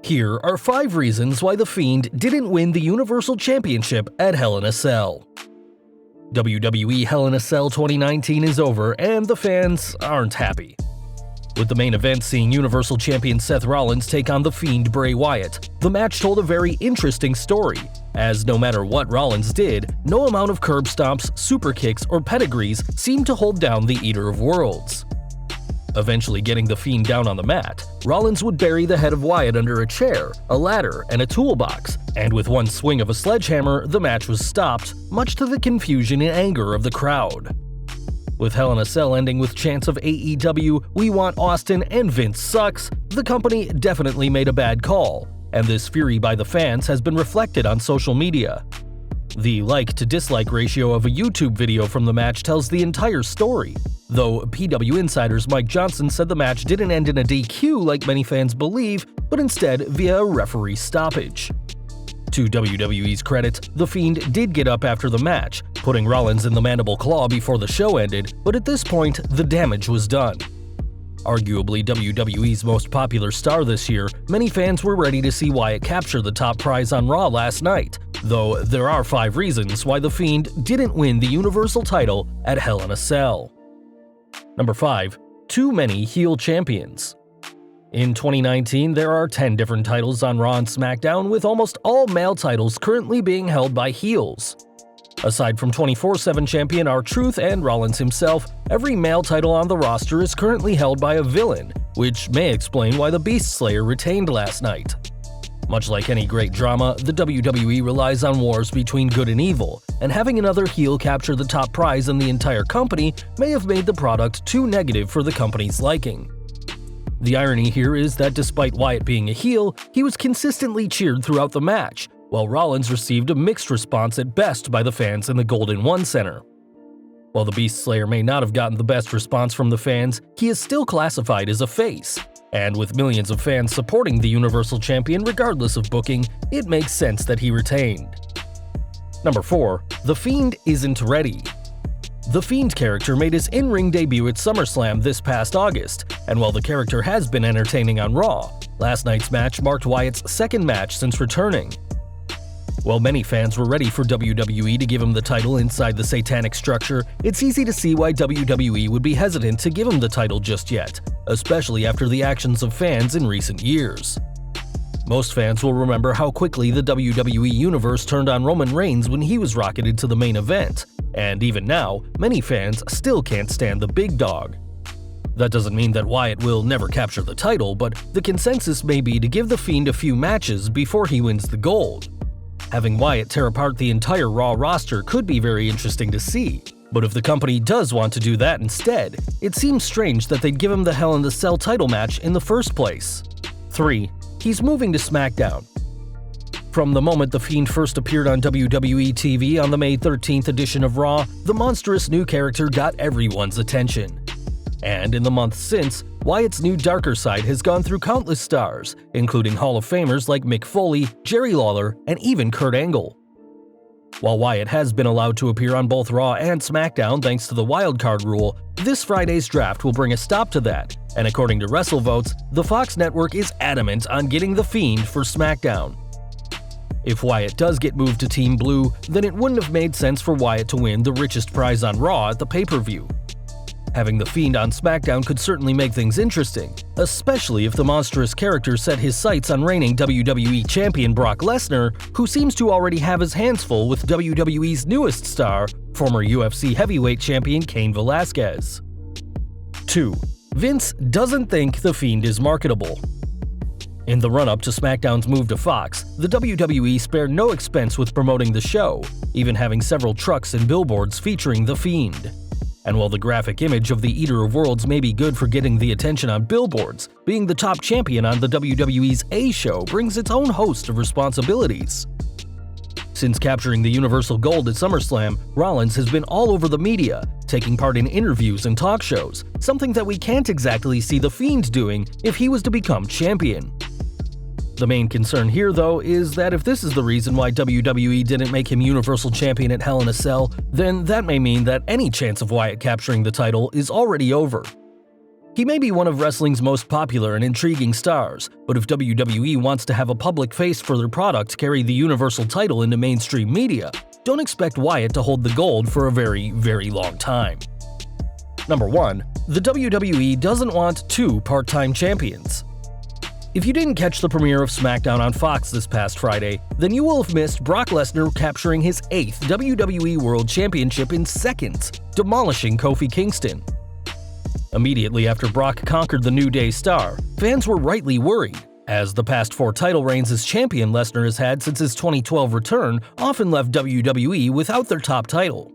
Here are 5 reasons why The Fiend didn't win the Universal Championship at Hell in a Cell. WWE Hell in a Cell 2019 is over and the fans aren't happy. With the main event seeing Universal Champion Seth Rollins take on The Fiend Bray Wyatt, the match told a very interesting story, as no matter what Rollins did, no amount of curb stomps, super kicks, or pedigrees seemed to hold down the Eater of Worlds. Eventually getting The Fiend down on the mat, Rollins would bury the head of Wyatt under a chair, a ladder, and a toolbox, and with one swing of a sledgehammer, the match was stopped, much to the confusion and anger of the crowd. With Hell in a Cell ending with chants of AEW, "We want Austin," and "Vince sucks," the company definitely made a bad call, and this fury by the fans has been reflected on social media. The like-to-dislike ratio of a YouTube video from the match tells the entire story, though PW Insider's Mike Johnson said the match didn't end in a DQ like many fans believe, but instead via a referee stoppage. To WWE's credit, The Fiend did get up after the match, putting Rollins in the mandible claw before the show ended, but at this point, the damage was done. Arguably WWE's most popular star this year, many fans were ready to see Wyatt capture the top prize on Raw last night, though there are 5 reasons why The Fiend didn't win the Universal title at Hell in a Cell. Number 5. Too many heel champions. In 2019, there are 10 different titles on Raw and SmackDown, with almost all male titles currently being held by heels. Aside from 24/7 champion R-Truth and Rollins himself, every male title on the roster is currently held by a villain, which may explain why the Beast Slayer retained last night. Much like any great drama, the WWE relies on wars between good and evil, and having another heel capture the top prize in the entire company may have made the product too negative for the company's liking. The irony here is that despite Wyatt being a heel, he was consistently cheered throughout the match, while Rollins received a mixed response at best by the fans in the Golden One Center. While the Beast Slayer may not have gotten the best response from the fans, he is still classified as a face, and with millions of fans supporting the Universal Champion regardless of booking, it makes sense that he retained. Number 4. The Fiend isn't ready. The Fiend character made his in-ring debut at SummerSlam this past August, and while the character has been entertaining on Raw, last night's match marked Wyatt's second match since returning. While many fans were ready for WWE to give him the title inside the satanic structure, it's easy to see why WWE would be hesitant to give him the title just yet, especially after the actions of fans in recent years. Most fans will remember how quickly the WWE Universe turned on Roman Reigns when he was rocketed to the main event, and even now, many fans still can't stand the big dog. That doesn't mean that Wyatt will never capture the title, but the consensus may be to give The Fiend a few matches before he wins the gold. Having Wyatt tear apart the entire Raw roster could be very interesting to see, but if the company does want to do that instead, it seems strange that they'd give him the Hell in the Cell title match in the first place. 3. He's moving to SmackDown. From the moment The Fiend first appeared on WWE TV on the May 13th edition of Raw, the monstrous new character got everyone's attention. And in the months since, Wyatt's new darker side has gone through countless stars, including Hall of Famers like Mick Foley, Jerry Lawler, and even Kurt Angle. While Wyatt has been allowed to appear on both Raw and SmackDown thanks to the wildcard rule, this Friday's draft will bring a stop to that, and according to WrestleVotes, the Fox network is adamant on getting The Fiend for SmackDown. If Wyatt does get moved to Team Blue, then it wouldn't have made sense for Wyatt to win the richest prize on Raw at the pay-per-view. Having The Fiend on SmackDown could certainly make things interesting, especially if the monstrous character set his sights on reigning WWE Champion Brock Lesnar, who seems to already have his hands full with WWE's newest star, former UFC Heavyweight Champion Cain Velasquez. 2. Vince doesn't think The Fiend is marketable. In the run-up to SmackDown's move to Fox, the WWE spared no expense with promoting the show, even having several trucks and billboards featuring The Fiend. And while the graphic image of the Eater of Worlds may be good for getting the attention on billboards, being the top champion on the WWE's A Show brings its own host of responsibilities. Since capturing the Universal Gold at SummerSlam, Rollins has been all over the media, taking part in interviews and talk shows, something that we can't exactly see The Fiend doing if he was to become champion. The main concern here, though, is that if this is the reason why WWE didn't make him Universal Champion at Hell in a Cell, then that may mean that any chance of Wyatt capturing the title is already over. He may be one of wrestling's most popular and intriguing stars, but if WWE wants to have a public face for their product carry the Universal title into mainstream media, don't expect Wyatt to hold the gold for a very, very long time. Number 1. The WWE doesn't want 2 part-time champions. If you didn't catch the premiere of SmackDown on Fox this past Friday, then you will have missed Brock Lesnar capturing his 8th WWE World Championship in seconds, demolishing Kofi Kingston. Immediately after Brock conquered the New Day star, fans were rightly worried, as the past 4 title reigns as champion Lesnar has had since his 2012 return often left WWE without their top title.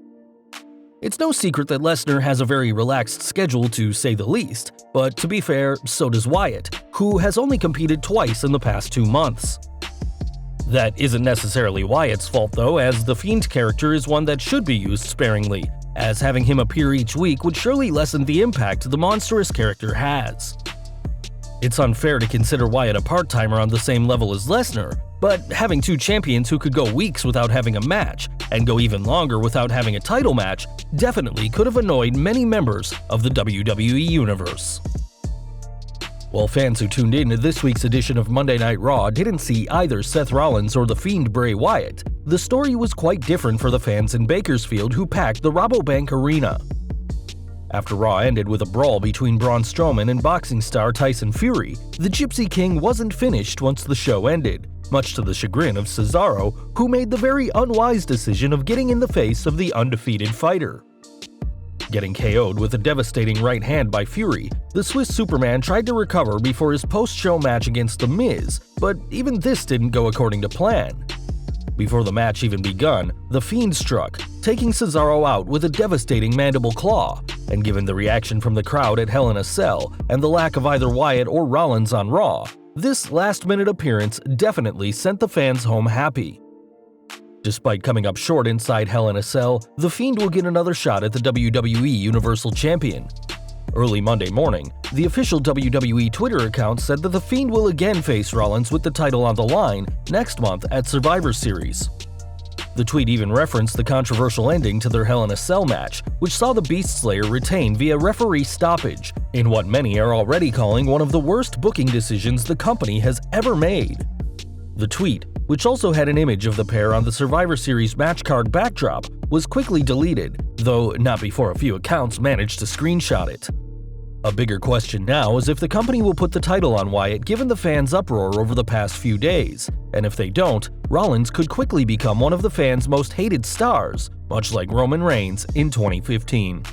It's no secret that Lesnar has a very relaxed schedule to say the least, but to be fair, so does Wyatt, who has only competed twice in the past 2 months. That isn't necessarily Wyatt's fault though, as the Fiend character is one that should be used sparingly, as having him appear each week would surely lessen the impact the monstrous character has. It's unfair to consider Wyatt a part-timer on the same level as Lesnar, but having 2 champions who could go weeks without having a match, and go even longer without having a title match, definitely could have annoyed many members of the WWE Universe. While fans who tuned in to this week's edition of Monday Night Raw didn't see either Seth Rollins or the Fiend Bray Wyatt, the story was quite different for the fans in Bakersfield who packed the Rabobank Arena. After Raw ended with a brawl between Braun Strowman and boxing star Tyson Fury, the Gypsy King wasn't finished once the show ended, much to the chagrin of Cesaro, who made the very unwise decision of getting in the face of the undefeated fighter. Getting KO'd with a devastating right hand by Fury, the Swiss Superman tried to recover before his post-show match against The Miz, but even this didn't go according to plan. Before the match even begun, The Fiend struck, taking Cesaro out with a devastating mandible claw, and given the reaction from the crowd at Hell in a Cell and the lack of either Wyatt or Rollins on Raw, this last-minute appearance definitely sent the fans home happy. Despite coming up short inside Hell in a Cell, The Fiend will get another shot at the WWE Universal Champion. Early Monday morning, the official WWE Twitter account said that The Fiend will again face Rollins with the title on the line next month at Survivor Series. The tweet even referenced the controversial ending to their Hell in a Cell match, which saw the Beast Slayer retain via referee stoppage, in what many are already calling one of the worst booking decisions the company has ever made. The tweet, which also had an image of the pair on the Survivor Series match card backdrop, was quickly deleted, though not before a few accounts managed to screenshot it. A bigger question now is if the company will put the title on Wyatt given the fans' uproar over the past few days, and if they don't, Rollins could quickly become one of the fans' most hated stars, much like Roman Reigns in 2015.